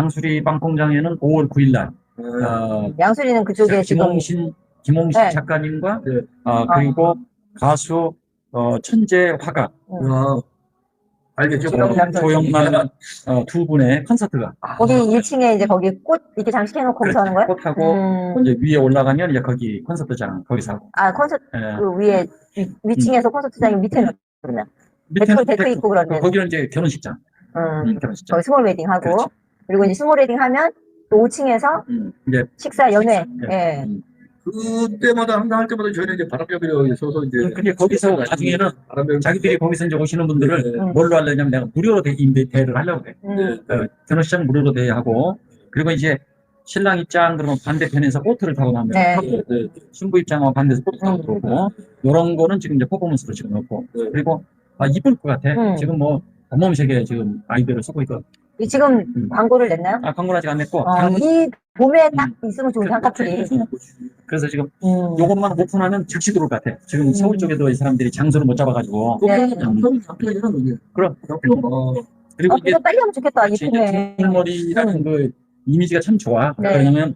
양수리 빵 공장에는 5월 9일 날 양수리는 그쪽에 김홍신 네. 작가님과 그리고 가수 천재 화가 알겠죠. 조영만 두 분의 콘서트가 거기 1층에 이제 거기 꽃 이렇게 장식해놓고 거기서 하는 거예요? 꽃하고 이제 위에 올라가면 이제 거기 콘서트장 거기서 하고. 콘서트 예. 그 위에 위층에서 콘서트장이 밑에는 그러면 데크 있고 그런데 거기는 이제 결혼식장. 결혼식장. 거기 스몰 웨딩 하고 그렇지. 그리고 이제 스몰 웨딩 하면 또 5층에서 이제 식사 연회. 예. 그때마다 항상 할 때마다 저희는 이제 바람벽이라고 서서 이제 근데 거기서 나중에는 자기들이 거기서 이제 오시는 분들을 뭘로 하려냐면 내가 무료로 대여를 하려고 해. 결혼식장 무료로 대여하고 그리고 이제 신랑 입장 그러면 반대편에서 보트를 타고 나면 신부 입장하고 반대에서 보트 타고 들어오고 이런 거는 지금 이제 퍼포먼스로 지금 넣고 그리고 이쁠 것 같아. 지금 뭐 온몸색에 지금 아이디어를 쓰고 있거든. 지금 광고를 냈나요? 광고는 아직 안 냈고 이 봄에 딱 있으면 좋은 한꺼풀이. 그래서 지금 요것만 오픈하면 즉시 들어올 것 같아. 지금 서울 쪽에도 이 사람들이 장소를 못 잡아가지고. 그럼. 그리고 이게 빨리 하면 좋겠다. 이쁘네. 두물머리라는 그 이미지가 참 좋아. 왜냐면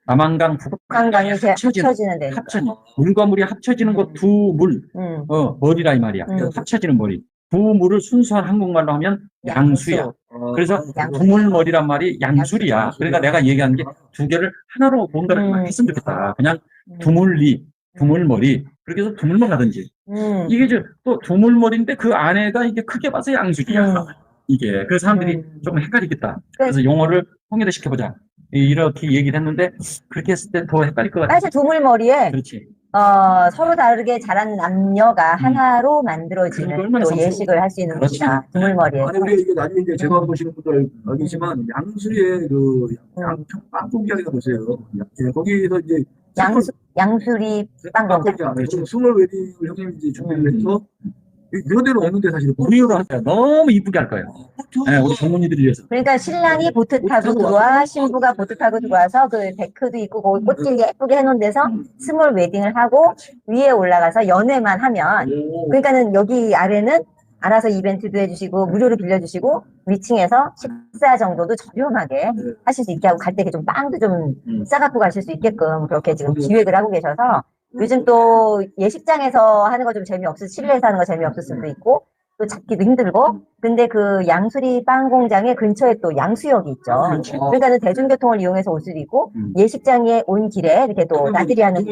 남한강 북한강이 합쳐지는데. 물과 물이 합쳐지는 거 두물. 머리라 이 말이야. 합쳐지는 머리. 두물을 순수한 한국말로 하면 양수야. 그래서 두물머리란 말이 양술이야. 그러니까 내가 얘기하는 게 두 개를 하나로 뭔가를 했으면 좋겠다. 그냥 두물리, 두물머리. 그렇게 해서 두물머리라든지. 이게 또 두물머리인데 그 안에가 이게 크게 봐서 양술이야. 이게. 그래서 사람들이 조금 헷갈리겠다. 그래서 용어를 통일을 시켜보자. 이렇게 얘기를 했는데 그렇게 했을 때 더 헷갈릴 것 같아. 사실 두물머리에 그렇지. 서로 다르게 자란 남녀가 하나로 만들어지는 또 예식을 할 수 있는 곳이다. 두물머리에. 아니 근데 이게 나중에 이제 제가 보시는 분들 알겠지만 양수리의 그 빵공장이라 보세요. 거기서 이제 양수리 빵공장. 스몰 웨딩을 형님이 이제 준비를 해서 이런 데는 없는데 사실 무료로 할 거야. 너무 이쁘게 할 거예요. 네, 우리 전문의들을 위해서. 그러니까 신랑이 보트 타고 들어와, 신부가 보트 타고 들어와서 그 데크도 있고 거기 꽃길 예쁘게 해놓은 데서 스몰 웨딩을 하고 위에 올라가서 연회만 하면 그러니까는 여기 아래는 알아서 이벤트도 해주시고 무료로 빌려주시고 위층에서 식사 정도도 저렴하게 하실 수 있게 하고 갈 때 좀 빵도 좀 싸갖고 가실 수 있게끔 그렇게 지금 기획을 하고 계셔서 요즘 또 예식장에서 하는 거 좀 재미없어, 실내에서 하는 거 재미없을 수도 있고, 또 잡기도 힘들고, 근데 그 양수리 빵 공장의 근처에 또 양수역이 있죠. 그러니까는 대중교통을 이용해서 올 수도 있고, 예식장에 온 길에 이렇게 또 나들이 하는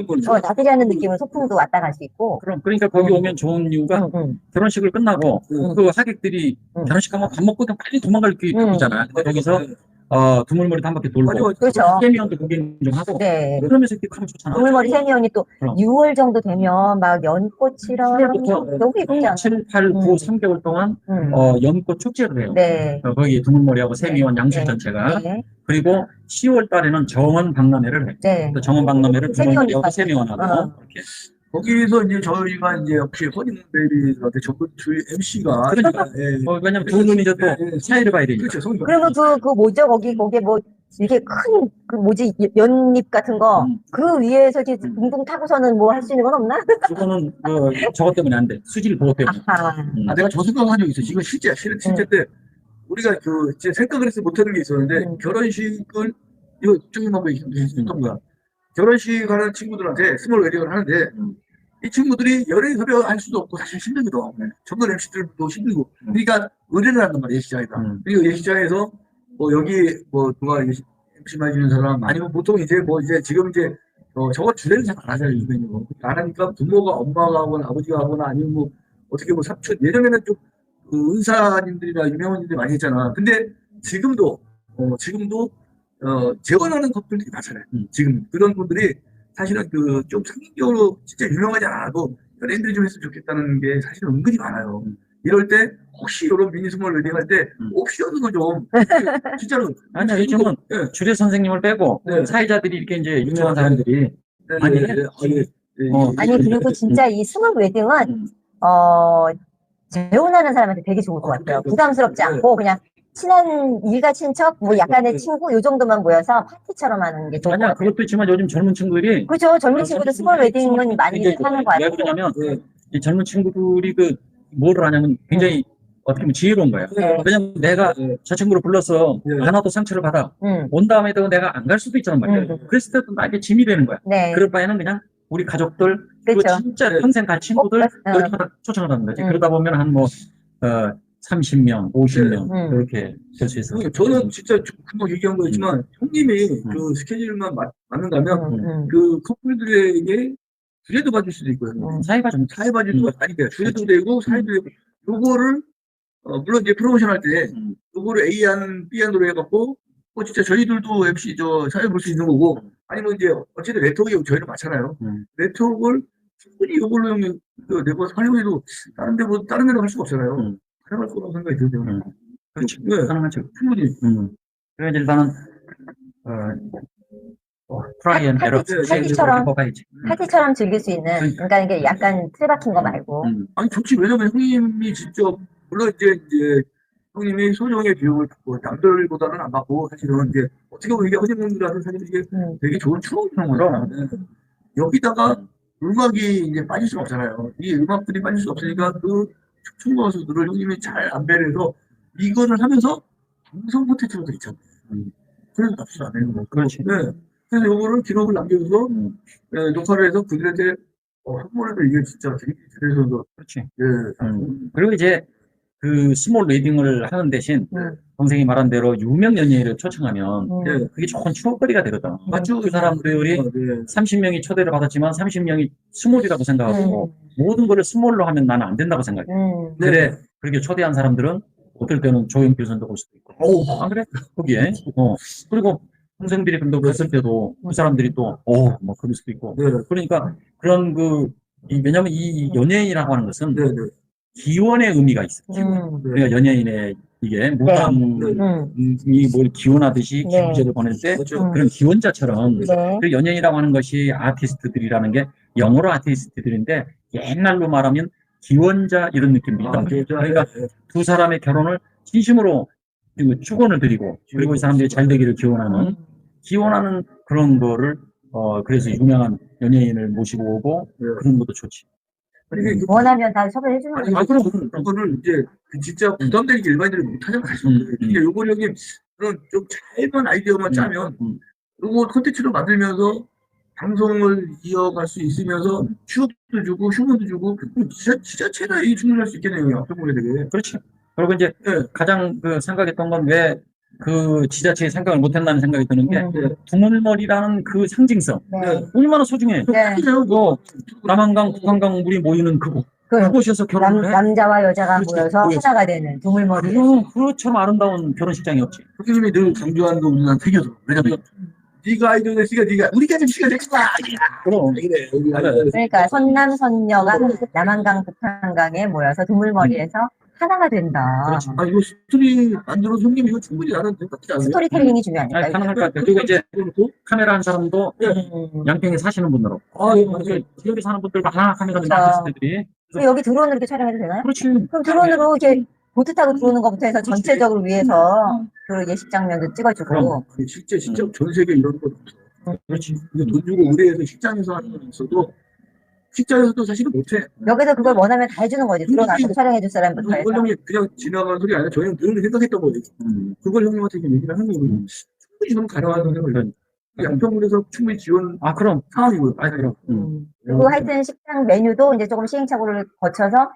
느낌은 소풍도 왔다 갈 수 있고. 그러니까 거기 오면 좋은 이유가 결혼식을 끝나고 그 하객들이 결혼식 가면 밥 먹고 빨리 도망갈 게 있잖아요. 거기서 두물머리도 한 바퀴 돌고, 그렇죠. 세미연도 구경 좀 하고, 그러면서 이렇게 가면 좋잖아. 두물머리 세미연이 또 6월 정도 되면 막 연꽃이랑 너무 예쁘지 7, 8, 9, 3개월 동안 연꽃 축제를 해요. 거기 두물머리하고 세미연 양술 전체가. 그리고 10월 달에는 정원 박람회를 해. 또 정원 박람회를 두물머리하고 세미연하고 이렇게. 거기서 이제 저희가 이제 역시 허니문베이비한테 전부 저희 MC가 왜냐면 두 분이 이제 또 차이를 봐야 되니까. 그렇죠. 그리고 그 뭐죠? 거기에 뭐 이렇게 큰 그 뭐지 연잎 같은 거 그 위에서 이렇게 붕붕 타고서는 뭐 할 수 있는 건 없나? 그거는 저것 때문에 안 돼. 수질 보호 때문에. 내가 저 생각한 적이 있어. 이건 실제야. 실제 때 우리가 그 제 생각을 해서 못하는 게 있었는데 결혼식을 이거 좀 한번 얘기했던 거야. 결혼식 하는 친구들한테 스몰 웨딩을 하는데 이 친구들이 연예인 섭외 할 수도 없고 사실 힘들거든. 전문 MC들도 힘들고. 그러니까 의뢰를 한단 말이야, 예식장에다. 그리고 예식장에서 뭐 여기 뭐 누가 MC만 해주는 사람 아니면 보통 이제 뭐 이제 지금 이제 저거 주례를 잘 안 하잖아요, 이번에는. 안 하니까 부모가 엄마가 하거나 아버지가 하거나 아니면 뭐 어떻게 뭐 삼촌 예전에는 좀 은사님들이나 유명한님들이 많이 했잖아. 근데 지금도 재혼하는 커플들이 많잖아요. 지금 그런 분들이 사실은 그 좀 상징적으로 진짜 유명하지 않아도 연예인들이 좀 했으면 좋겠다는 게 사실은 은근히 많아요. 이럴 때 혹시 이런 미니스몰 웨딩 할 때 옵션도 좀 진짜로 아니요 요즘은 주례 선생님을 빼고 사회자들이 이렇게 이제 유명한 사람들이 아니 그리고 진짜 이 스몰 웨딩은 재혼하는 사람한테 되게 좋을 것 같아요. 부담스럽지 않고 그냥 친한 일가 친척, 뭐 약간의 친구 요 정도만 모여서 파티처럼 하는 게 좋을 것 같아요. 그것도 있지만 요즘 젊은 친구들이 그렇죠. 젊은 친구들 스몰 웨딩은 많이 하는 것 같아요. 왜 그러냐면 이 젊은 친구들이 뭐를 하냐면 굉장히 어떻게 보면 지혜로운 거야. 네. 왜냐면 내가 저 친구를 불러서 네. 하나도 상처를 받아. 온 다음에도 내가 안 갈 수도 있잖아 말이야. 그랬을 때도 나에게 짐이 되는 거야. 네. 그럴 바에는 그냥 우리 가족들, 그리고 그렇죠. 진짜 평생 갈 친구들 꼭, 여기마다 초청을 하는 거지. 그러다 보면 한 뭐, 30명, 50명, 이렇게 될 수 있어. 저는 진짜 금방 얘기한 거였지만, 형님이 그 스케줄만 맞는다면, 그 커플들에게 주례도 받을 수도 있고요. 사이가 좀, 사회 받을 수도 아니까 주례도 되고, 사회도 되고, 요거를, 물론 이제 프로모션 할 때, 요거를 A안, B안으로 해갖고, 진짜 저희들도 MC, 사회 볼 수 있는 거고, 아니면 이제, 어쨌든 네트워크에 저희는 많잖아요. 네트워크를 충분히 요걸로 형님, 내가 활용해도, 다른 데로 갈 수가 없잖아요. 가능할 거라고 생각이 들어요. 그렇지. 네. 가능하죠. 충분히. 그래서 일단은, 트라이 앤 에러. 파티처럼 즐길 수 있는, 그러니까 이게 약간 틀 박힌 거 말고. 아니, 좋지. 왜냐면 형님이 직접, 물론 이제, 형님이 소정의 비용을 받고, 남들보다는 안 받고, 사실은 이제, 어떻게 보면 이게 허니문이라는 사실 이게 되게 좋은 추억이라는 거죠. 여기다가 음악이 이제 빠질 수가 없잖아요. 이 음악들이 빠질 수 없으니까 그 춤 가수들을 형님이 잘 안배를 해서 이거를 하면서 방송 콘텐츠도 있잖아요. 그래서 값이 안 되는 거고. 그렇지. 네. 그래서 요거를 기록을 남겨서 녹화를 해서 그들한테 한 번에도 이게 진짜 그래서 그렇지. 예. 그리고 이제 그 스몰 웨딩을 하는 대신 동생이 말한 대로 유명 연예인을 초청하면 그게 좋은 추억거리가 되거든. 맞죠? 그 사람들이 30명이 초대를 받았지만 30명이 스몰이라고 생각하고 모든 거를 스몰로 하면 나는 안 된다고 생각해. 그래 그렇게 초대한 사람들은 어떨 때는 조용필 선도 올 수도 있고. 아 그래? 거기에. 그리고 동생들이 근데 갔을 때도 그 사람들이 또 뭐 그럴 수도 있고. 그러니까 그런 왜냐면 이 연예인이라고 하는 것은 기원의 의미가 있어. 우리가 연예인의 이게 무당이 뭘 기원하듯이 기부제를 보낼 때 그런 기원자처럼 그 연예인이라고 하는 것이 아티스트들이라는 게 영어로 아티스트들인데 옛날로 말하면 기원자 이런 느낌도 있단 말이에요. 그러니까 두 사람의 결혼을 진심으로 축원을 드리고 그리고 이 사람들이 잘 되기를 기원하는 그런 거를 그래서 유명한 연예인을 모시고 오고 그런 것도 좋지. 원하면 다 섭외해 주는 거죠. 그럼 그거를 이제 진짜 부담되게 일반인들이 못하잖아요. 그러니까 요걸 형님 그런 좀 잘만 아이디어만 짜면 요거 콘텐츠로 만들면서 방송을 이어갈 수 있으면서 추억도 주고 휴먼도 주고 진짜 최다의 충분할 수 있겠네요. 앞으로 되게. 그렇지. 그리고 이제 가장 생각했던 건 왜 그 지자체에 생각을 못했다는 생각이 드는 게 두물머리라는 그 상징성 얼마나 소중해. 남한강, 북한강 물이 모이는 그곳에서 결혼을 해. 남자와 여자가 모여서 하나가 되는 두물머리. 그처럼 아름다운 결혼식장이 없지. 교수님이 늘 강조하는 거 우리는 새겨줘. 왜냐면 네가 아이디어를 네가 우리가 좀 시가 됐구나. 그럼 그러니까 선남 선녀가 남한강, 북한강에 모여서 두물머리에서 하나가 된다. 그렇지. 이거 스토리 만들어 손님 이거 충분히 나는 같지 않아요? 스토리텔링이 중요하니까. 가능할 것 같아요. 그리고 이제 카메라 한 사람도 양평에 사시는 분으로. 지역에 사는 분들 많아 카메라 아티스트들이. 여기 드론으로 이렇게 촬영해도 되나요? 그렇지. 그럼 드론으로 이렇게 보트 타고 들어오는 것부터 해서 전체적으로 위해서 그 예식 장면도 찍어주고. 진짜 전 세계 이런 거 없어. 그렇지. 돈 주고 의뢰해서 식장에서 하는 건 있어도 식장에서도 사실은 못해. 여기서 그걸 원하면 다 해주는 거지. 드론 앞에서 촬영해줄 사람부터 해서. 그걸 형이 그냥 지나가는 소리 아니라 저희는 늘 생각했던 거지. 그걸 형님한테 얘기를 하는 거거든요. 충분히 좀 가능한 생각을 양평군에서 충분히 지원 그럼 상황이고요. 그럼. 그리고 하여튼 식당 메뉴도 이제 조금 시행착오를 거쳐서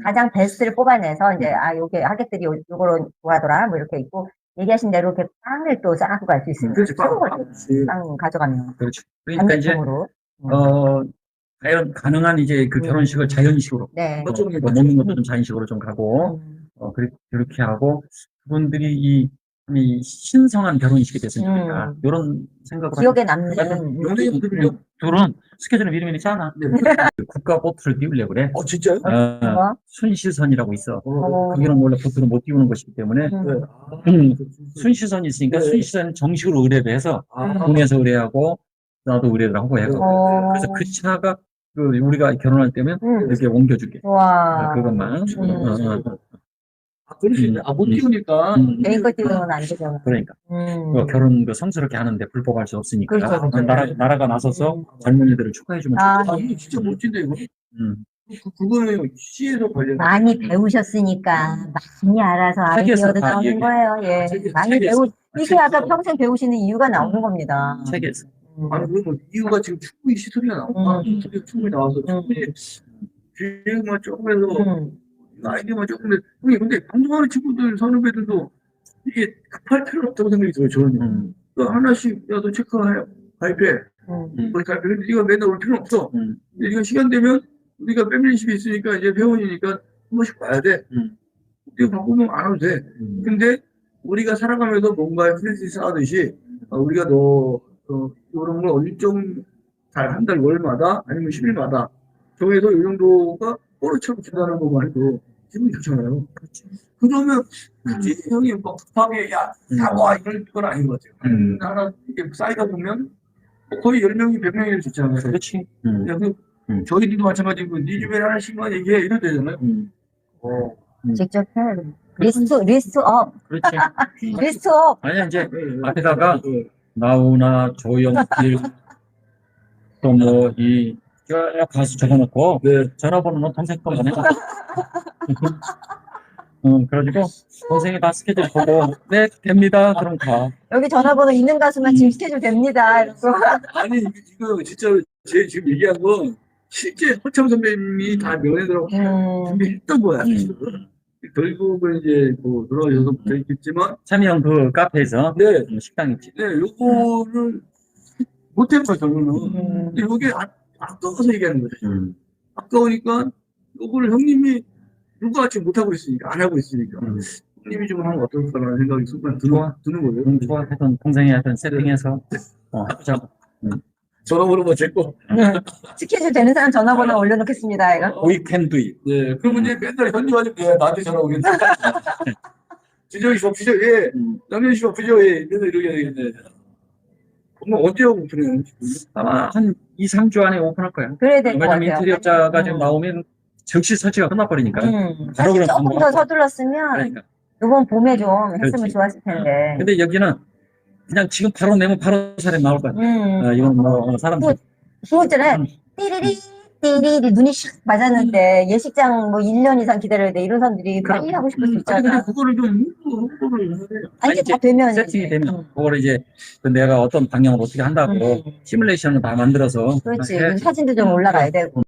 가장 베스트를 뽑아내서 이제 요게 하객들이 요거로 좋아하더라 뭐 이렇게 있고 얘기하신 대로 이렇게 빵을 또 싸갖고 갈 수 있으면 그렇지. 빵 가져가면 그렇지. 그러니까 이제 과연 가능한 이제 그 결혼식을 자연식으로 먹는 것도 좀 자연식으로 좀 가고 그렇게 하고 그분들이 이 신성한 결혼식이 됐으니까 이런 생각을 기억에 남는 둘은 스케줄을 미리미리 짜나 국가 보트를 띄우려고 그래. 진짜요? 순시선이라고 있어. 거기는 원래 보트를 못 띄우는 것이기 때문에 순시선이 있으니까 순시선 정식으로 의뢰를 해서 군에서 의뢰하고 나도 의뢰를 하고 해서 그래서 그 차가 우리가 결혼할 때면 이렇게 옮겨주게. 그것만. 못 띄우니까. 개인 거 띄우면 안 되잖아. 그러니까. 결혼 성스럽게 하는데 불법할 수 없으니까. 그렇죠. 나라가 나서서 젊은이들을 축하해주면 좋겠다. 이거 진짜 멋진데, 이거. 그거는 시에서 관련. 많이 배우셨으니까 많이 알아서 책에서 아이디어도 다 나오는 얘기해. 거예요. 예. 많이 책에서. 이게 아까 평생 배우시는 이유가 나오는 겁니다. 책에서. 아니 그러면 이유가 지금 충분히 시소리가 나와. 시소리가 충분히 나와서 충분히 기획만 조금 해서 아이디어만 조금 해서 형님 근데 방송하는 친구들 선후배들도 이게 급할 필요는 없다고 생각이 들어요. 저는 또 하나씩 야너 체크해 가입해. 그러니까 근데 네가 맨날 올 필요는 없어. 근데 네가 시간 되면 우리가 팬미십이 있으니까 이제 회원이니까 한 번씩 봐야 돼. 우리가 바꾸면 안 와도 돼. 근데 우리가 살아가면서 뭔가 프랜차이즈 쌓듯이 우리가 이런 걸 일정 한 달 월마다 아니면 10일마다 정해서 이 정도가 꼬르처럼 준다는 것만 해도 기분이 좋잖아요. 그러면 굳이 형이 뭐 급하게 야와 이럴 건 아닌 것 같아요. 하나 이렇게 쌓이다 보면 거의 10명이 100명이 됐잖아요. 그렇지. 저희들도 마찬가지고 네 주변에 하나씩만 얘기해 이래도 되잖아요. 직접 해. 리스트업. 그렇지. 리스트업. 아니 이제 앞에다가 나훈아, 조영필 또 뭐 이 가수 적어놓고 전화번호는 동생 거 보내자. 그래가지고 동생이 다 스케줄 보고 네 됩니다. 그럼 가. 여기 전화번호 있는 가수만 지금 스케줄 됩니다. 이러고. 아니 이거 진짜로 제 지금 얘기한 건 실제 허참 선배님이 다 면회들하고 준비했던 거야. 결국은 이제 뭐 돌아가셔서 못했겠지만 참여형 그 카페에서 식당 있지. 네 요거를 못한 거야 결론은. 근데 요게 아까워서 얘기하는 거죠. 아까우니까 요거를 형님이 누가 지금 못하고 있으니까 안 하고 있으니까 형님이 좀 하면 어떨까라는 생각이 순간 드는 거예요. 좋아 하여튼 동생이 하여튼 세팅해서 하자. 전화번호만 제거. 스케줄 되는 사람 전화번호 올려놓겠습니다. 이거. We can do it. 네, 그러면 이제 맨날 현지와님 나한테 전화 오겠네. 주정이 씨 바쁘죠? 예. 남현 씨 바쁘죠? 예. 맨날 이러게 되겠네. 정말 언제 오픈해요? 아마 한 2, 3주 안에 오픈할 거야. 그래야 될 것 왜냐면 같아요. 인테리어자가 지금 나오면 즉시 설치가 끝나버리니까. 바로 사실 그럼 조금 더 서둘렀으면 그러니까. 이번 봄에 좀 했으면 그렇지. 좋았을 텐데. 근데 여기는 그냥 지금 바로 내면 바로 사람 나올 거야. 이건 뭐 사람들. 그거 있잖아요. 띠리리 눈이 샥 맞았는데 예식장 뭐 1년 이상 기다려야 돼. 이런 사람들이 빨리 하고 싶을 수 아니, 근데 있잖아. 그거를 좀 홍보를 해야 돼요. 아니, 이제 다 되면. 세팅이 되면 그거를 이제 그 내가 어떤 방향으로 어떻게 한다고 시뮬레이션을 다 만들어서 그렇지. 해. 사진도 좀 올라가야 되고.